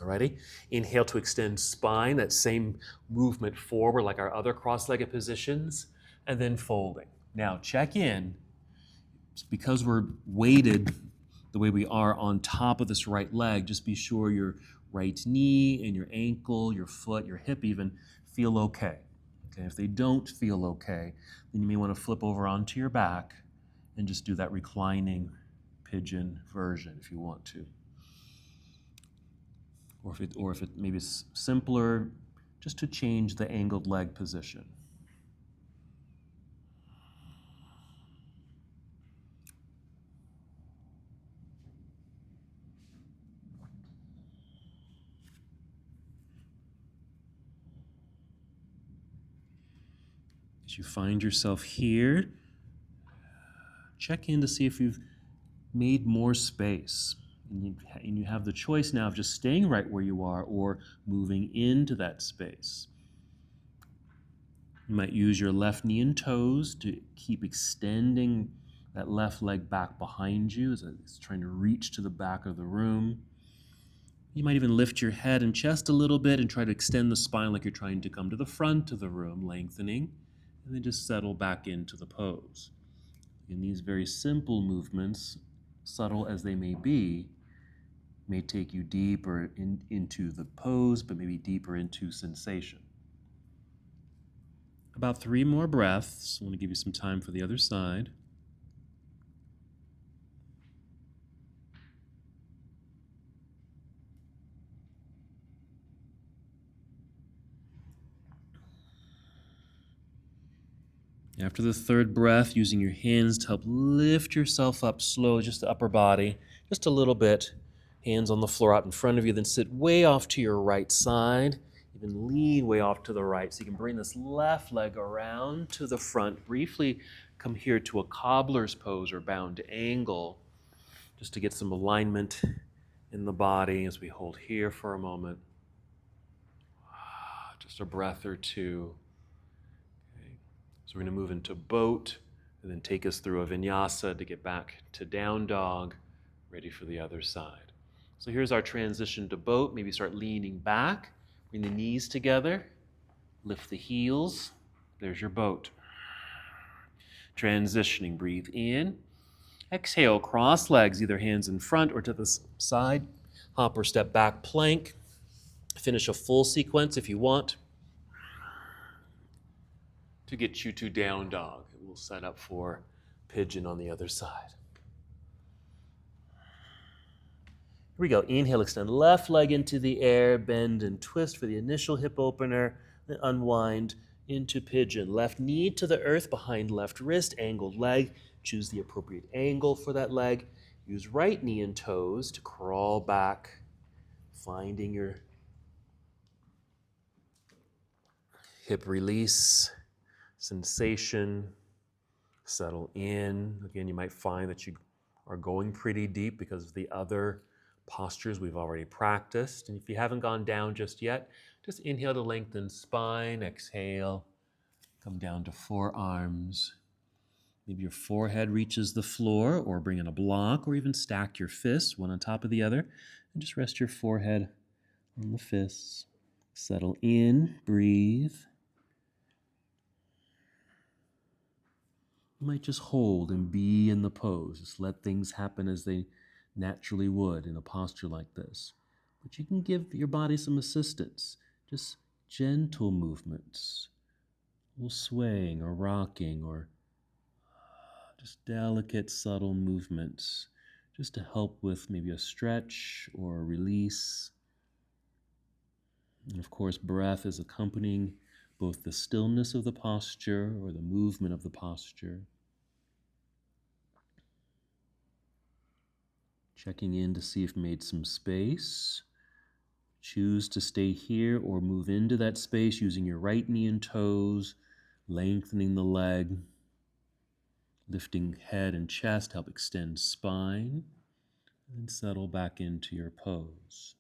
Alrighty, inhale to extend spine, that same movement forward like our other cross-legged positions, and then folding. Now check in, because we're weighted the way we are on top of this right leg, just be sure your right knee and your ankle, your foot, your hip even feel okay. Okay, if they don't feel okay, then you may want to flip over onto your back and just do that reclining pigeon version if you want to. Or if it maybe it's simpler, just to change the angled leg position. As you find yourself here, check in to see if you've made more space. And you have the choice now of just staying right where you are or moving into that space. You might use your left knee and toes to keep extending that left leg back behind you as it's trying to reach to the back of the room. You might even lift your head and chest a little bit and try to extend the spine like you're trying to come to the front of the room, lengthening, and then just settle back into the pose. In these very simple movements, subtle as they may be, may take you deeper into the pose, but maybe deeper into sensation. About 3 more breaths. I want to give you some time for the other side. After the third breath, using your hands to help lift yourself up slow, just the upper body, just a little bit. Hands on the floor out in front of you, then sit way off to your right side. Even lean way off to the right. So you can bring this left leg around to the front. Briefly come here to a cobbler's pose or bound angle, just to get some alignment in the body as we hold here for a moment. Just a breath or two. Okay. So we're going to move into boat and then take us through a vinyasa to get back to down dog, ready for the other side. So here's our transition to boat. Maybe start leaning back, bring the knees together, lift the heels. There's your boat. Transitioning, breathe in. Exhale, cross legs, either hands in front or to the side. Hop or step back, plank. Finish a full sequence if you want to get you to down dog. We'll set up for pigeon on the other side. Here we go. Inhale, extend left leg into the air, bend and twist for the initial hip opener, then unwind into pigeon. Left knee to the earth behind left wrist, angled leg. Choose the appropriate angle for that leg. Use right knee and toes to crawl back, finding your hip release, sensation, settle in. Again, you might find that you are going pretty deep because of the other postures we've already practiced. And if you haven't gone down just yet, just inhale to lengthen spine, exhale, come down to forearms. Maybe your forehead reaches the floor, or bring in a block, or even stack your fists one on top of the other, and just rest your forehead on the fists. Settle in, breathe. You might just hold and be in the pose. Just let things happen as they naturally would in a posture like this. But you can give your body some assistance. Just gentle movements, a little swaying or rocking, or just delicate, subtle movements just to help with maybe a stretch or a release. And of course, breath is accompanying both the stillness of the posture or the movement of the posture. Checking in to see if you've made some space. Choose to stay here or move into that space using your right knee and toes, lengthening the leg, lifting head and chest, help extend spine, and settle back into your pose.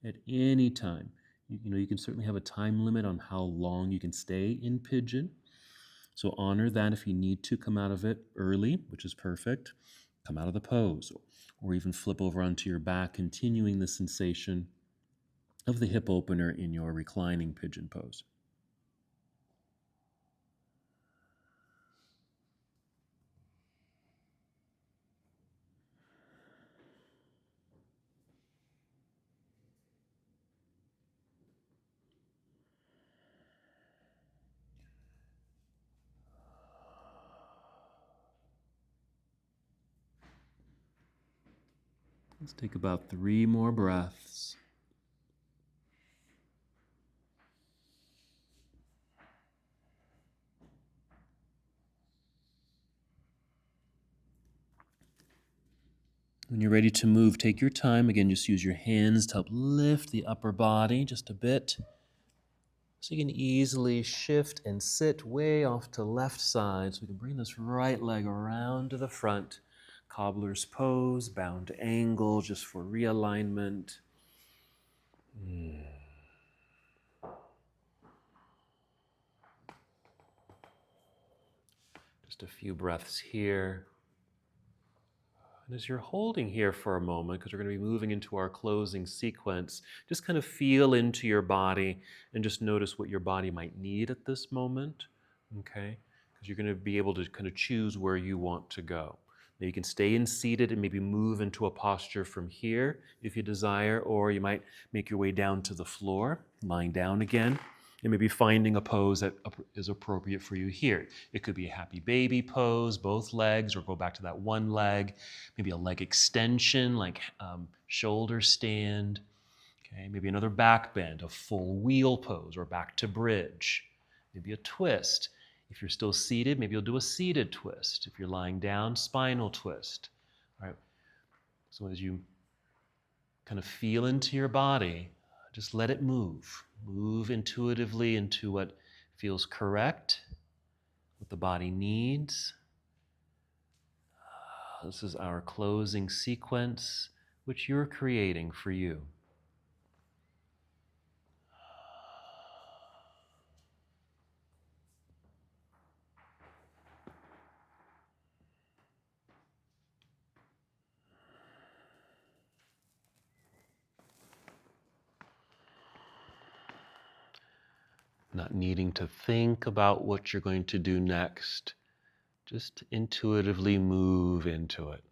At any time, you can certainly have a time limit on how long you can stay in pigeon. So honor that. If you need to come out of it early, which is perfect, come out of the pose, or even flip over onto your back, continuing the sensation of the hip opener in your reclining pigeon pose. Let's take about 3 more breaths. When you're ready to move, take your time. Again, just use your hands to help lift the upper body just a bit. So you can easily shift and sit way off to left side. So we can bring this right leg around to the front. Cobbler's pose, bound angle, just for realignment. Just a few breaths here. And as you're holding here for a moment, because we're going to be moving into our closing sequence, just kind of feel into your body and just notice what your body might need at this moment, okay? Because you're going to be able to kind of choose where you want to go. Now you can stay in seated and maybe move into a posture from here if you desire, or you might make your way down to the floor, lying down again, and maybe finding a pose that is appropriate for you here. It could be a happy baby pose, both legs, or go back to that one leg. Maybe a leg extension, like shoulder stand. Okay, maybe another back bend, a full wheel pose, or back to bridge. Maybe a twist. If you're still seated, maybe you'll do a seated twist. If you're lying down, spinal twist. All right. So as you kind of feel into your body, just let it move. Move intuitively into what feels correct, what the body needs. This is our closing sequence, which you're creating for you. Not needing to think about what you're going to do next. Just intuitively move into it.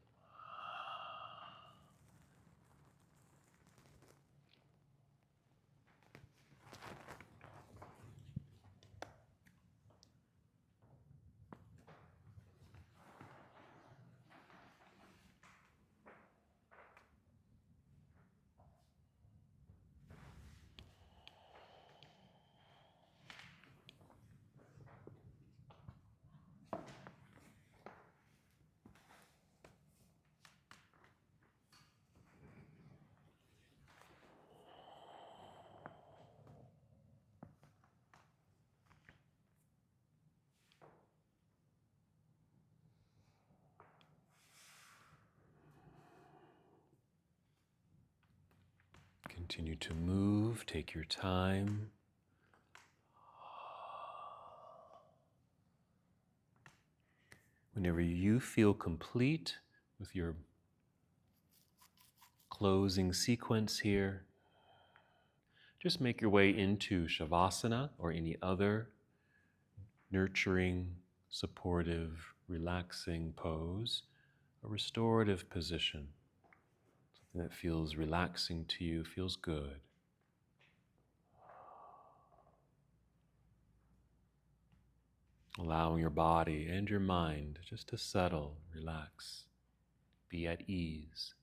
Continue to move, take your time. Whenever you feel complete with your closing sequence here, just make your way into Shavasana or any other nurturing, supportive, relaxing pose, a restorative position. Something that feels relaxing to you, feels good. Allowing your body and your mind just to settle, relax. be at ease.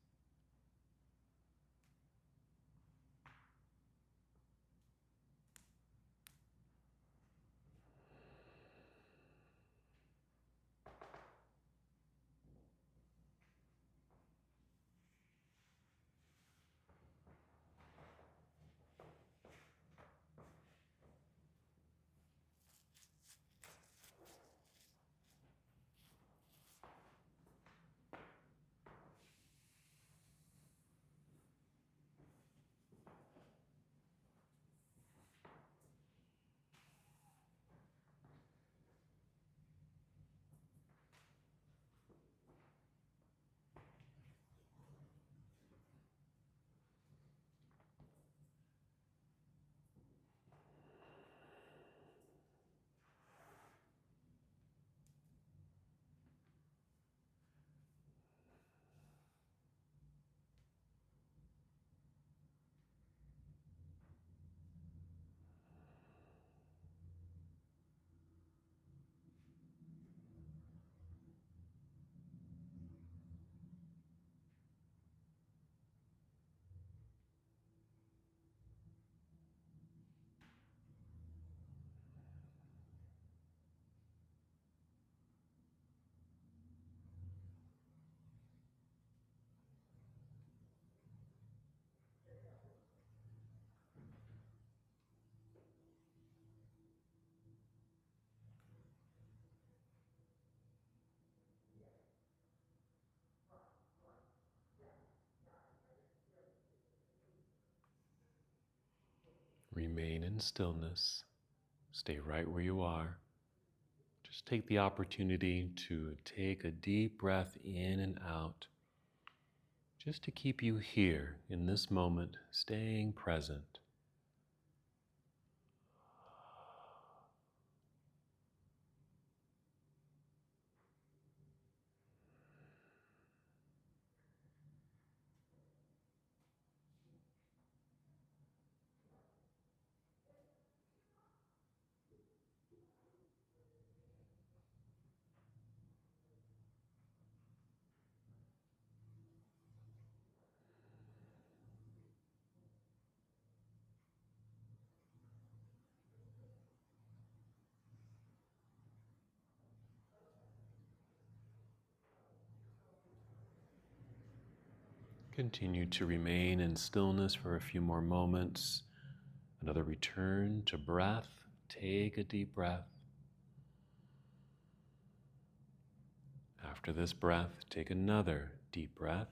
Remain in stillness. Stay right where you are. Just take the opportunity to take a deep breath in and out, just to keep you here in this moment, staying present. Continue to remain in stillness for a few more moments. Another return to breath. Take a deep breath. After this breath, take another deep breath.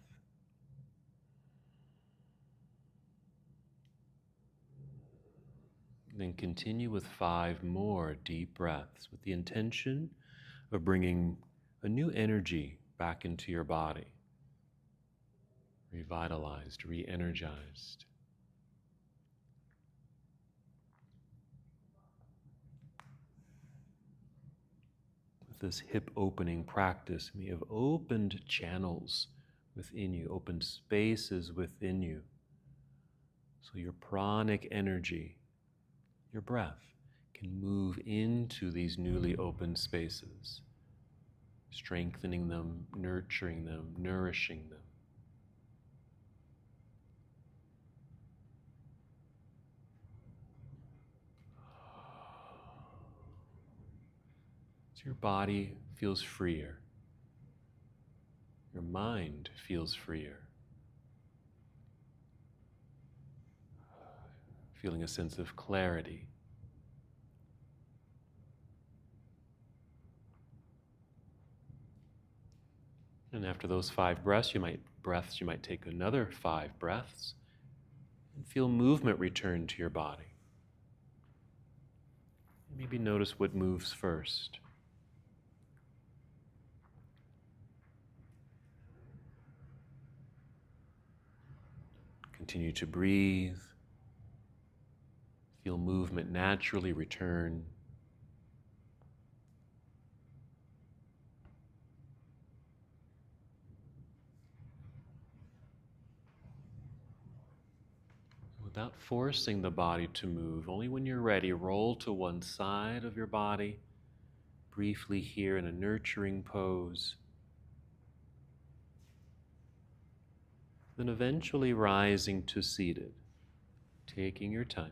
Then continue with 5 more deep breaths with the intention of bringing a new energy back into your body. Revitalized, re-energized. With this hip opening practice, we have opened channels within you, opened spaces within you. So your pranic energy, your breath, can move into these newly opened spaces, strengthening them, nurturing them, nourishing them. So your body feels freer. Your mind feels freer. Feeling a sense of clarity. And after those 5 breaths, you might take another 5 breaths and feel movement return to your body. Maybe notice what moves first. Continue to breathe. Feel movement naturally return. Without forcing the body to move, only when you're ready, roll to one side of your body, briefly here in a nurturing pose. then eventually rising to seated, taking your time.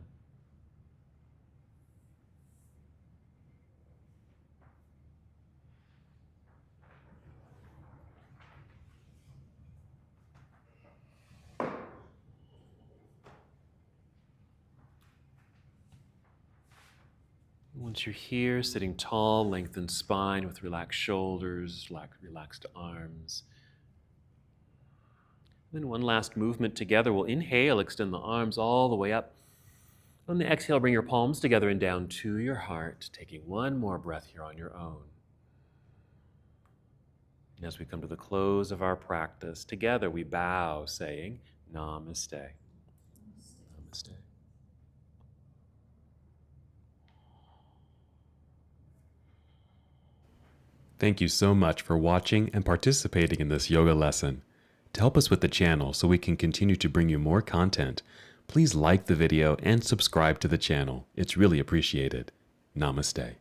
Once you're here, sitting tall, lengthened spine with relaxed shoulders, relaxed arms. Then one last movement together. We'll inhale, extend the arms all the way up. On the exhale, bring your palms together and down to your heart, taking one more breath here on your own. And as we come to the close of our practice, together we bow, saying, Namaste. Namaste. Thank you so much for watching and participating in this yoga lesson. To help us with the channel so we can continue to bring you more content, please like the video and subscribe to the channel. It's really appreciated. Namaste.